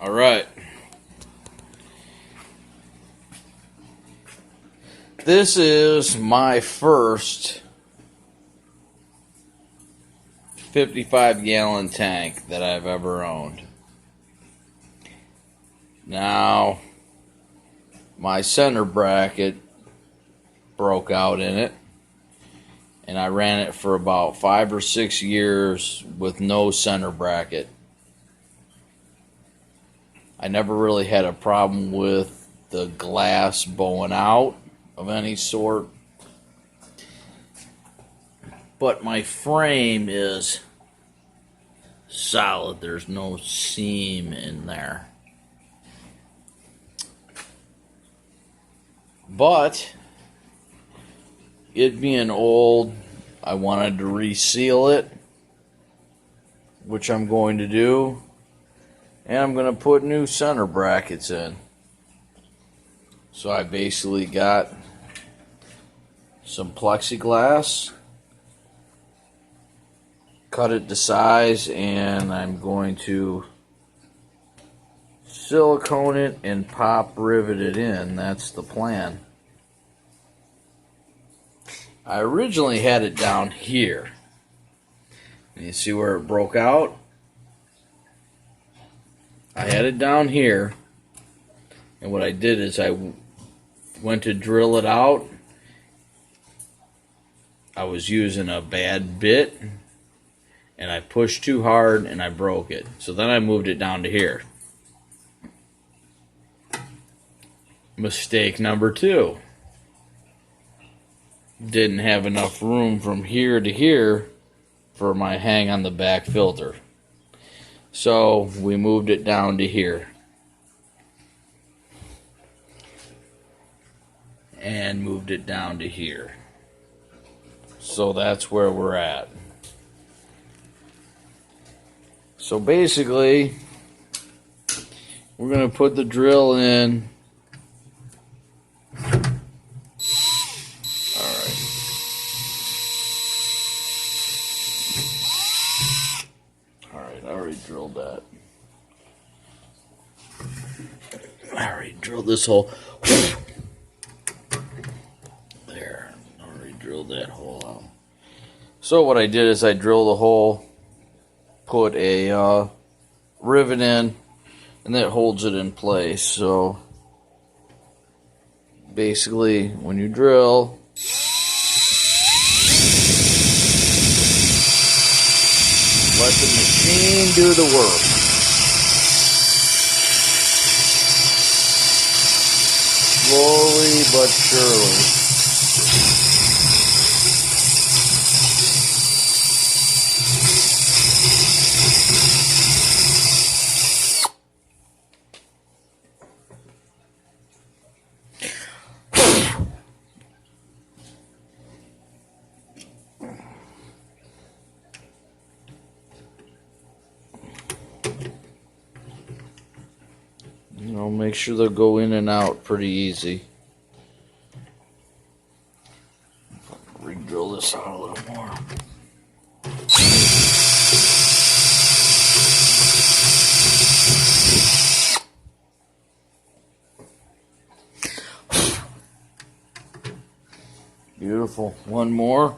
All right. This is my first 55-gallon tank that I've ever owned. Now, my center bracket broke out in it, and I ran it for about 5 or 6 years with no center bracket. I never really had a problem with the glass bowing out of any sort, but my frame is solid. There's no seam in there. But it being old, I wanted to reseal it, which I'm going to do, and I'm going to put new center brackets in. So I basically got some plexiglass, cut it to size, and I'm going to silicone it and pop rivet it in. That's the plan. I originally had it down here. And you see where it broke out? I had it down here, and what I did is I went to drill it out. I was using a bad bit, and I pushed too hard and I broke it. So then I moved it down to here. Mistake number 2. Didn't have enough room from here to here for my hang on the back filter. So we moved it down to here. And moved it down to here. So that's where we're at. So basically, we're going to put the drill in. Alright, I already drilled that. I already drilled this hole. There, I already drilled that hole out. So what I did is I drilled a hole, put a rivet in, and that holds it in place. So basically, when you drill, let the machine do the work. Slowly but surely. You know, make sure they'll go in and out pretty easy. Re-drill this out a little more. Beautiful. One more.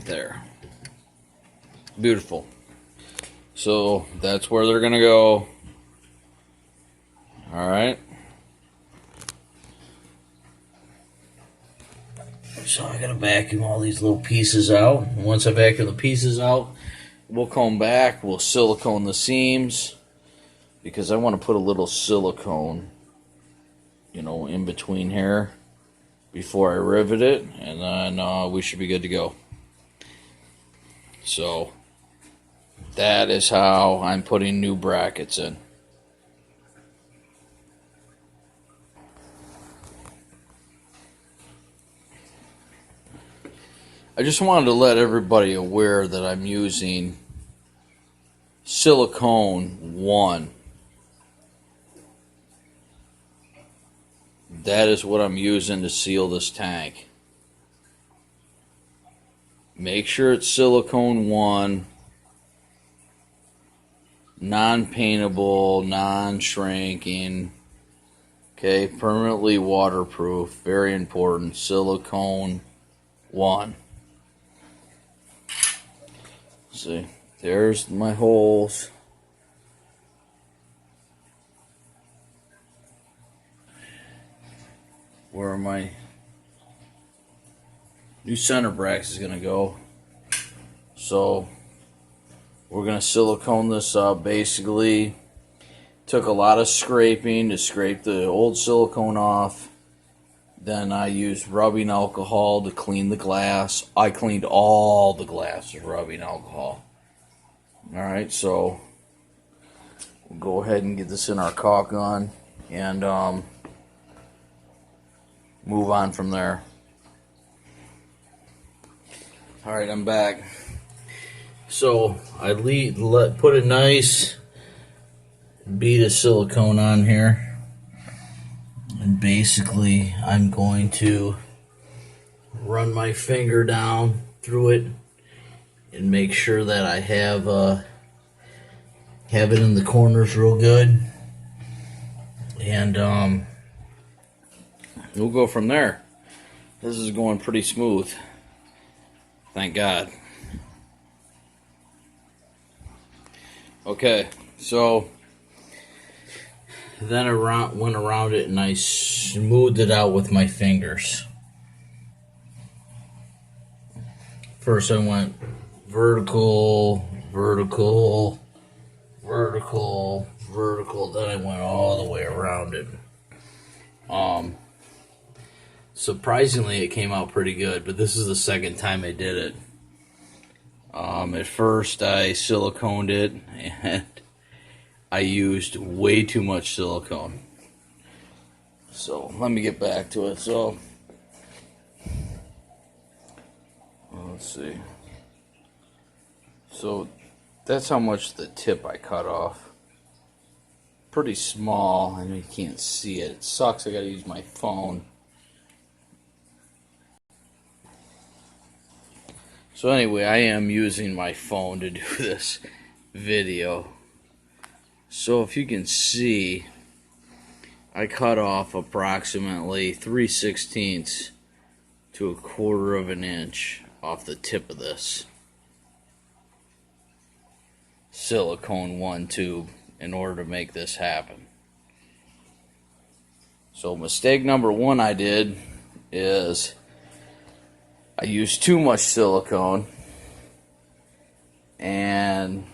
There. Beautiful. So that's where they're gonna go. Alright. So I gotta vacuum all these little pieces out. And once I vacuum the pieces out, we'll come back, we'll silicone the seams, because I want to put a little silicone, you know, in between here before I rivet it, and then we should be good to go. So that is how I'm putting new brackets in. I just wanted to let everybody aware that I'm using silicone 1. That is what I'm using to seal this tank. Make sure it's silicone 1, non-paintable, non-shrinking, okay, permanently waterproof, very important, silicone 1. See, there's my holes. Where my new center bracket is going to go. So we're going to silicone this up. Basically, took a lot of scraping to scrape the old silicone off. Then I used rubbing alcohol to clean the glass. I cleaned all the glass with rubbing alcohol. Alright, so we'll go ahead and get this in our caulk gun and move on from there. Alright, I'm back. So I put a nice bead of silicone on here. And basically, I'm going to run my finger down through it and make sure that I have it in the corners real good. And we'll go from there. This is going pretty smooth. Thank God. Okay, so then I went around it and I smoothed it out with my fingers. First I went vertical, vertical, vertical, vertical, then I went all the way around it. Surprisingly it came out pretty good, but this is the second time I did it. At first I siliconed it and I used way too much silicone. So let me get back to it. So let's see. So that's how much the tip I cut off. Pretty small. I know you can't see it. It sucks. I gotta use my phone. So anyway, I am using my phone to do this video. So if you can see, I cut off approximately 3/16 to 1/4 of an inch off the tip of this silicone 1 tube in order to make this happen. So mistake number 1 I did is I used too much silicone, and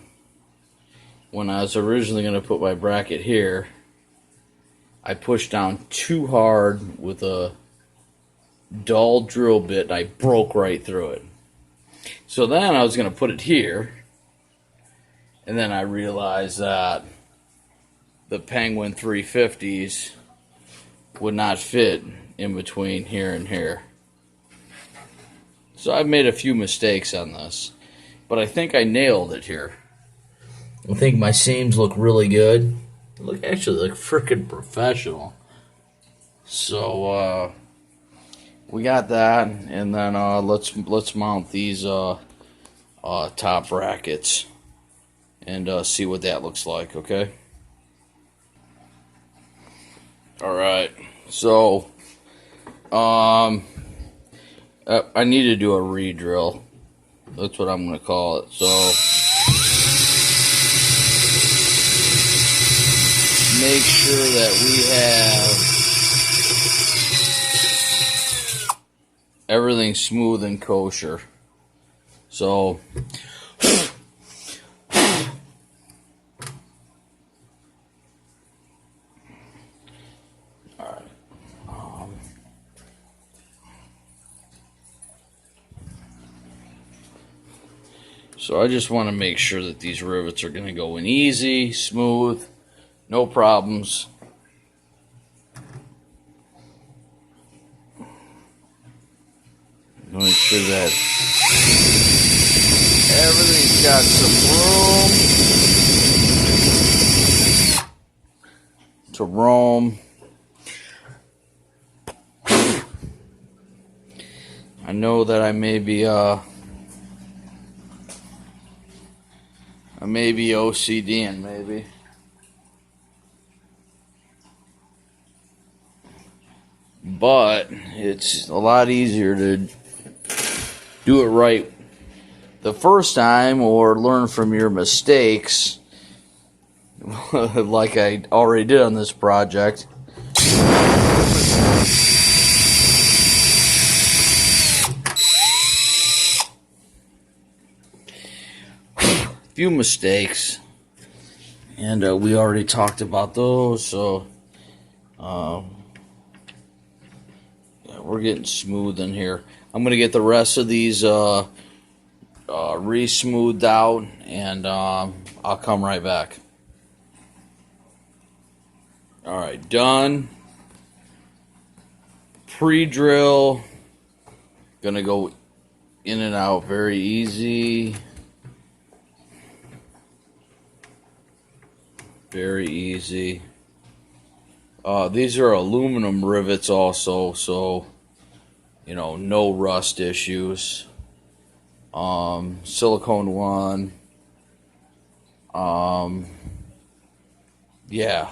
when I was originally going to put my bracket here, I pushed down too hard with a dull drill bit and I broke right through it. So then I was going to put it here, and then I realized that the Penguin 350s would not fit in between here and here. So I've made a few mistakes on this, but I think I nailed it here. I think my seams look really good. They actually look freaking professional. So we got that, and then let's mount these top brackets and see what that looks like. Okay. All right. So I need to do a re-drill. That's what I'm going to call it. So make sure that we have everything smooth and kosher. So So I just want to make sure that these rivets are going to go in easy, smooth, no problems. Make sure that Everything's got some room to roam. I know that I may be OCDing maybe. But it's a lot easier to do it right the first time or learn from your mistakes like I already did on this project. Few mistakes, and we already talked about those, so yeah, we're getting smooth in here. I'm gonna get the rest of these re-smoothed out, and I'll come right back. Alright, done. Pre-drill, gonna go in and out very easy. Very easy. These are aluminum rivets also, so you know, no rust issues. Silicone one. Yeah.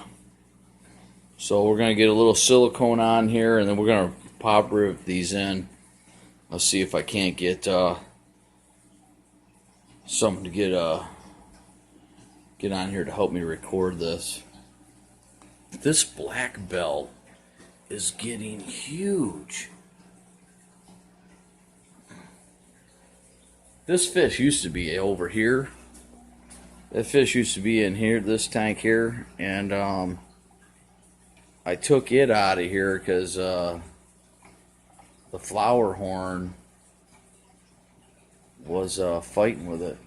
So we're gonna get a little silicone on here, and then we're gonna pop rivet these in. Let's see if I can't get something to get on here to help me record this. This black belt is getting huge. This fish used to be over here. That fish used to be in here, this tank here, and I took it out of here because the flower horn was fighting with it.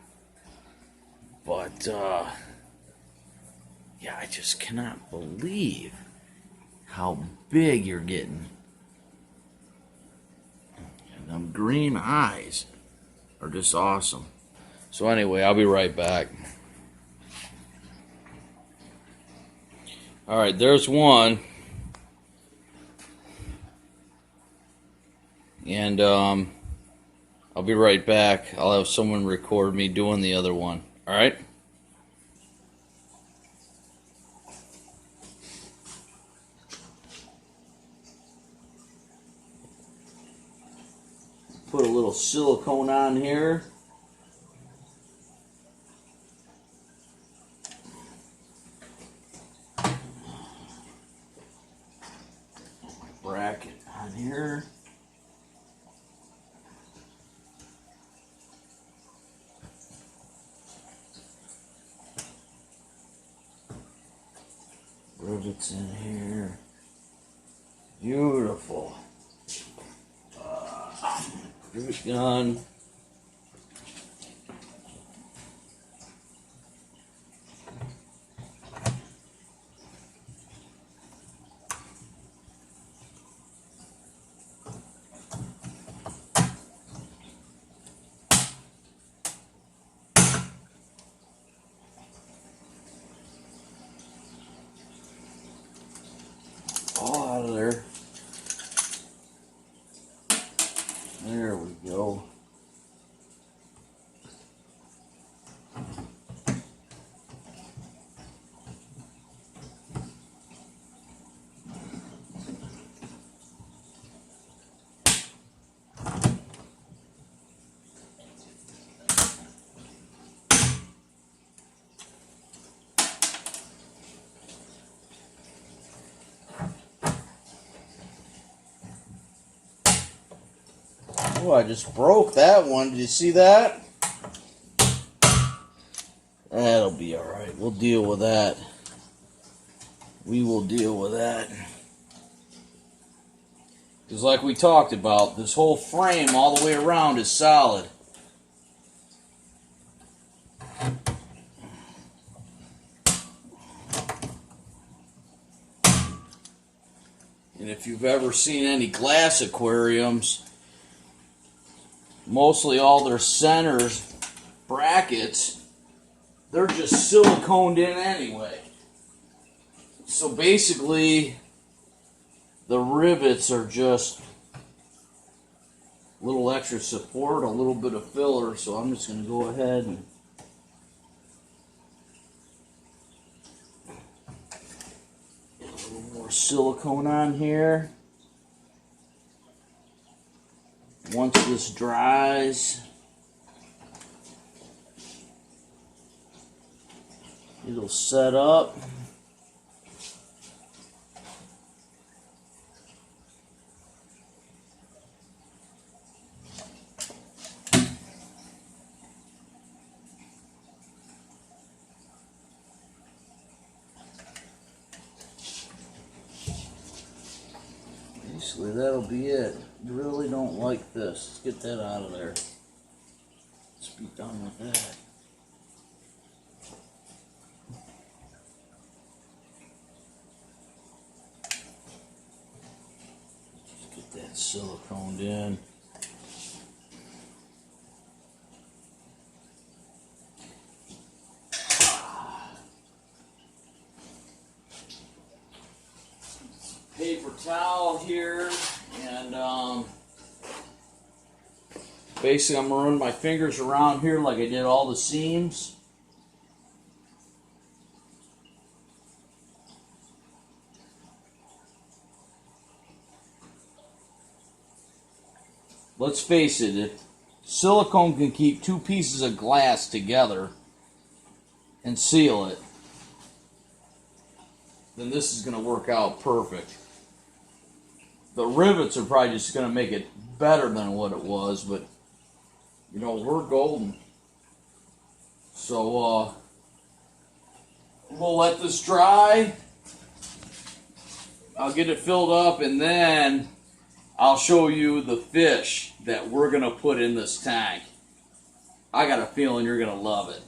But yeah, I just cannot believe how big you're getting. And them green eyes are just awesome. So anyway, I'll be right back. Alright, there's one. And I'll be right back. I'll have someone record me doing the other one. Alright? Put a little silicone on here. Bracket on here. Rivets in here. Beautiful. Rivet gun. All out of there. There we go. Oh, I just broke that one. Did you see that? That'll be alright. We'll deal with that. We will deal with that. Because like we talked about, this whole frame all the way around is solid. And if you've ever seen any glass aquariums, mostly all their centers brackets, they're just siliconed in anyway. So basically, the rivets are just a little extra support, a little bit of filler. So I'm just going to go ahead and get a little more silicone on here. Once this dries, it'll set up. Basically, that'll be it. Really don't like this. Let's get that out of there. Let's be done with that. Just get that siliconed in. Paper towel here, and basically I'm going to run my fingers around here like I did all the seams. Let's face it, if silicone can keep two pieces of glass together and seal it, then this is going to work out perfect. The rivets are probably just going to make it better than what it was, but you know, we're golden. So we'll let this dry. I'll get it filled up, and then I'll show you the fish that we're going to put in this tank. I got a feeling you're going to love it.